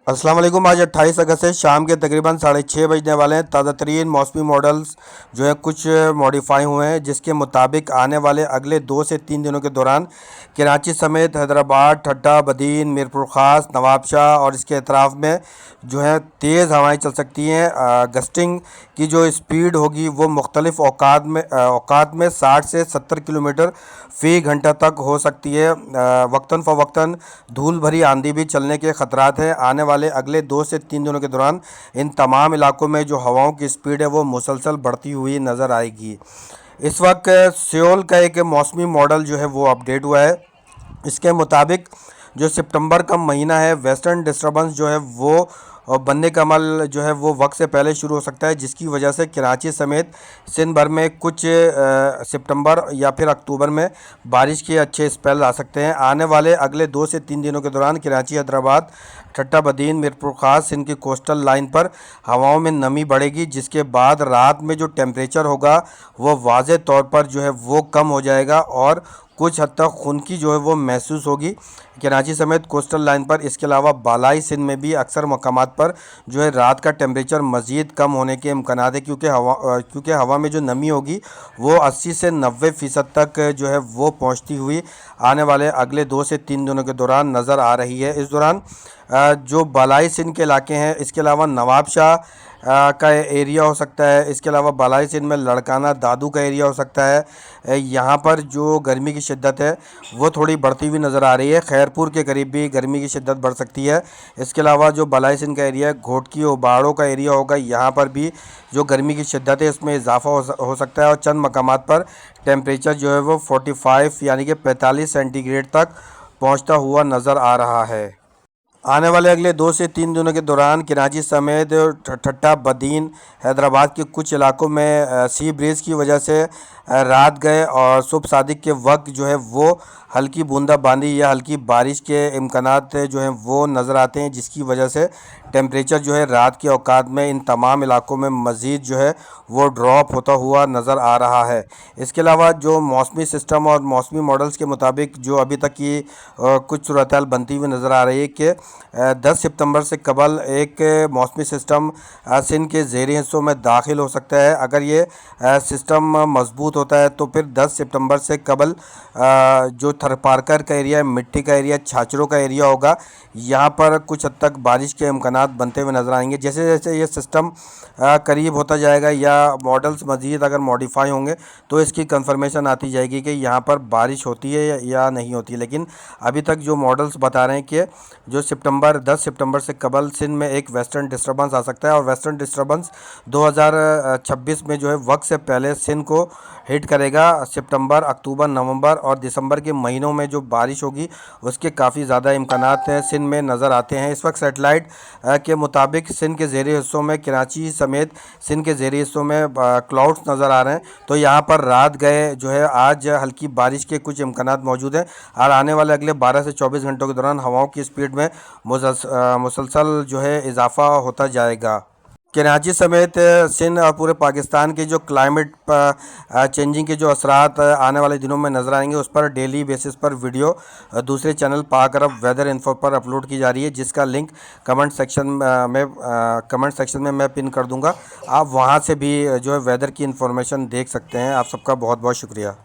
अस्सलाम वालेकुम। आज 28 अगस्त है, शाम के तकरीबन 6:30 बजने वाले हैं। ताज़ा तरीन मौसमी मॉडल्स जो है कुछ मॉडिफाई हुए हैं, जिसके मुताबिक आने वाले अगले 2 से 3 दिनों के दौरान कराची समेत हैदराबाद, ठट्टा, बदीन, मीरपुर ख़ास, नवाबशाह और इसके अतराफ़ में जो है तेज़ हवाएं चल सकती हैं। गस्टिंग की जो स्पीड होगी वो मुख्तलिफ़ औकात में 60 से 70 किलोमीटर फ़ी घंटा तक हो सकती है। वक्तन फ़वक्तन धूल भरी आंधी भी चलने के ख़तरात हैं। आने वाले अगले 2 से 3 दिनों के दौरान इन तमाम इलाकों में जो हवाओं की स्पीड है वो मुसलसल बढ़ती हुई नज़र आएगी। इस वक्त सियोल का एक मौसमी मॉडल जो है वो अपडेट हुआ है। इसके मुताबिक जो सितंबर का महीना है, वेस्टर्न डिस्टर्बेंस जो है वो बनने का अमल जो है वो वक्त से पहले शुरू हो सकता है, जिसकी वजह से कराची समेत सिंध भर में कुछ सितंबर या फिर अक्टूबर में बारिश के अच्छे स्पेल आ सकते हैं। आने वाले अगले 2 से 3 दिनों के दौरान कराची, हैदराबाद, ठट्टा, बदीन, मीरपुर ख़ास सिंध की कोस्टल लाइन पर हवाओं में नमी बढ़ेगी, जिसके बाद रात में जो टेम्परेचर होगा वो वाज़े तौर पर जो है वो कम हो जाएगा और कुछ हद तक खुनकी जो है वो महसूस होगी कराची समेत कोस्टल लाइन पर। इसके अलावा बालाई सिंध में भी अक्सर मकामात पर जो है रात का टेम्परेचर मज़ीद कम होने के इम्कानात है, क्योंकि हवा में जो नमी होगी वो 80 से 90% तक जो है वो पहुंचती हुई आने वाले अगले 2 से 3 दिनों के दौरान नज़र आ रही है। इस दौरान जो बालाई सिंध के इलाके हैं, इसके अलावा नवाबशाह का एरिया हो सकता है, इसके अलावा बालाई सिंध में लड़काना, दादू का एरिया हो सकता है। यहाँ पर जो गर्मी की शिद्दत है वो थोड़ी बढ़ती हुई नज़र आ रही है। खैरपुर के करीब भी गर्मी की शिद्दत बढ़ सकती है। इसके अलावा जो बालाई सिंध का एरिया है, घोटकी और बाड़ों का एरिया होगा, यहाँ पर भी जो गर्मी की शिद्दत है इसमें इजाफा हो सकता है और चंद मकामात पर टेम्परेचर जो है वो 45 यानी कि 45 सेंटीग्रेड तक पहुँचता हुआ नज़र आ रहा है। आने वाले अगले 2 से 3 दिनों के दौरान कराची समेत ठट्टा, बदीन, हैदराबाद के कुछ इलाकों में सी ब्रीज़ की वजह से रात गए और सुबह सादिक के वक्त जो है वो हल्की बूंदाबांदी या हल्की बारिश के इम्कानात जो हैं वो नज़र आते हैं, जिसकी वजह से टेम्परेचर जो है रात के औकात में इन तमाम इलाकों में मज़ीद जो है वो ड्रॉप होता हुआ नज़र आ रहा है। इसके अलावा जो मौसमी सिस्टम और मौसमी मॉडल्स के मुताबिक जो अभी तक की कुछ सूरत हाल बनती हुई नज़र आ रही है कि 10 सितंबर से कबल एक मौसमी सिस्टम सिंध के ज़ेरी हिस्सों में दाखिल हो सकता है। अगर ये सिस्टम मजबूत होता है तो फिर 10 सितंबर से कबल जो थरपारकर का एरिया है, मिट्टी का एरिया, छाछरों का एरिया होगा, यहाँ पर कुछ हद तक बारिश के इम्कानात बनते हुए नज़र आएंगे। जैसे जैसे ये सिस्टम करीब होता जाएगा या मॉडल्स मज़ीद अगर मॉडिफाई होंगे तो इसकी कंफर्मेशन आती जाएगी कि यहाँ पर बारिश होती है या नहीं होती है। लेकिन अभी तक जो मॉडल्स बता रहे हैं कि जो 10 सितंबर से कबल सिंध में एक वेस्टर्न डिस्टर्बेंस आ सकता है और वेस्टर्न डिस्टर्बेंस 2026 में जो है वक्त से पहले सिंध को हिट करेगा। सितंबर, अक्टूबर, नवंबर और दिसंबर के महीनों में जो बारिश होगी उसके काफ़ी ज़्यादा इम्कानात हैं सिंध में नज़र आते हैं। इस वक्त सेटेलाइट के मुताबिक सिंध के ज़ेरी हिस्सों में, कराची समेत सिंध के ज़ेरी हिस्सों में क्लाउड्स नज़र आ रहे हैं, तो यहाँ पर रात गए जो है आज हल्की बारिश के कुछ इम्कानात मौजूद हैं और आने वाले अगले 12 से 24 घंटों के दौरान हवाओं की स्पीड में मुसलसल जो है इजाफा होता जाएगा। कराची समेत सिंध और पूरे पाकिस्तान के जो क्लाइमेट चेंजिंग के जो असरात आने वाले दिनों में नज़र आएंगे, उस पर डेली बेसिस पर वीडियो दूसरे चैनल पाक अरब वेदर इन्फो पर अपलोड की जा रही है, जिसका लिंक कमेंट सेक्शन में मैं पिन कर दूंगा। आप वहां से भी जो है वेदर की इन्फॉर्मेशन देख सकते हैं। आप सबका बहुत बहुत शुक्रिया।